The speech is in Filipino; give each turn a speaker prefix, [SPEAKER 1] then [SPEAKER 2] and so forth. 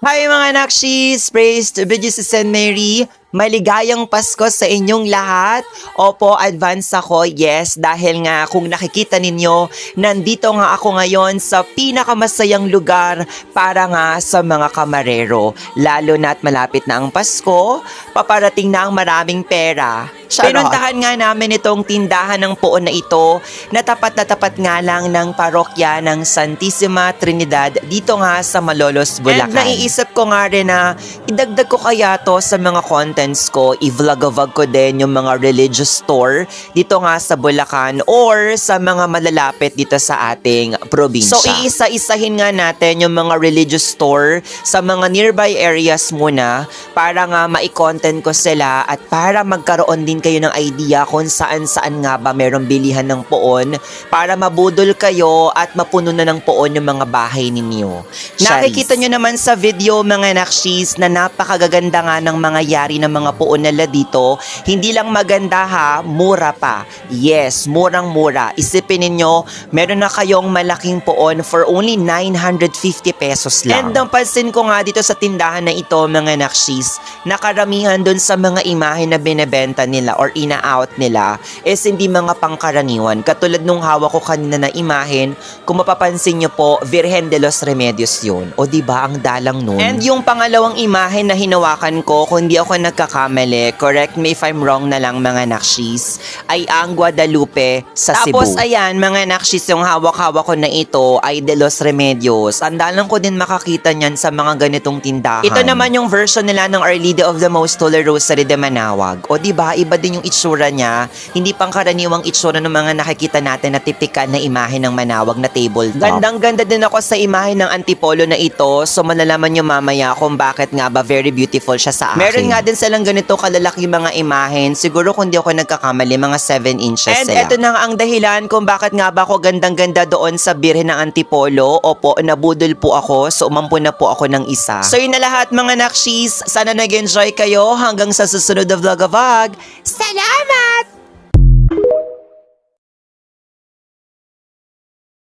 [SPEAKER 1] Hi mga nakshis! Praise to be Jesus and Mary! Maligayang Pasko sa inyong lahat. Opo, advance ako, yes, dahil nga kung nakikita ninyo, nandito nga ako ngayon sa pinakamasayang lugar para nga sa mga kamarero. Lalo na't malapit na ang Pasko, paparating na ang maraming pera. Pinuntahan nga namin itong tindahan ng puon na ito na tapat nga lang ng parokya ng Santissima Trinidad dito nga sa Malolos, Bulacan. And naiisip ko nga rin na idagdag ko kaya to sa mga contents ko, i-vlog-vlog ko din yung mga religious store dito nga sa Bulacan or sa mga malalapit dito sa ating probinsya. So iisa-isahin nga natin yung mga religious store sa mga nearby areas muna para nga mai-content ko sila at para magkaroon din kayo ng idea kung saan-saan nga ba merong bilihan ng poon para mabudol kayo at mapuno na ng poon yung mga bahay ninyo. Nakikita nyo naman sa video mga nakshis na napakagaganda nga ng mga yari ng mga poon nila dito. Hindi lang maganda ha, mura pa. Yes, murang-mura. Isipin ninyo, meron na kayong malaking poon for only 950 pesos lang. And napansin ko nga dito sa tindahan na ito mga nakshis, nakaramihan dun sa mga imahe na binebenta nila or ina-out nila is hindi mga pangkaraniwan. Katulad nung hawak ko kanina na imahen, kung mapapansin nyo po, Virgen de los Remedios yun. O diba ang dalang nun? And yung pangalawang imahen na hinawakan ko, kung hindi ako nagkakamali, correct me if I'm wrong na lang mga nakshis, ay ang Guadalupe sa Cebu. Tapos ayan mga nakshis, yung hawak-hawak ko na ito ay de los Remedios. Ang dalang ko din makakita niyan sa mga ganitong tindahan. Ito naman yung version nila ng Our Lady of the Most Holy Rosary de Manawag. O diba, iba din yung itsura niya. Hindi pangkaraniwang itsura ng mga nakikita natin na tipikal na imahe ng Manawag na tabletop. Gandang-ganda din ako sa imahe ng Antipolo na ito. So malalaman nyo mamaya kung bakit nga ba very beautiful siya sa akin. Meron nga din silang ganito kalalaki mga imahen. Siguro kung di ako nagkakamali, mga 7 inches And sila. And eto na nga ang dahilan kung bakit nga ba ako gandang-ganda doon sa Birhen ng Antipolo. Opo, nabudol po ako. So umampo na po ako ng isa. So yun na lahat mga nakshis. Sana nag-enjoy kayo hanggang sa susunod na vlog. Salamat!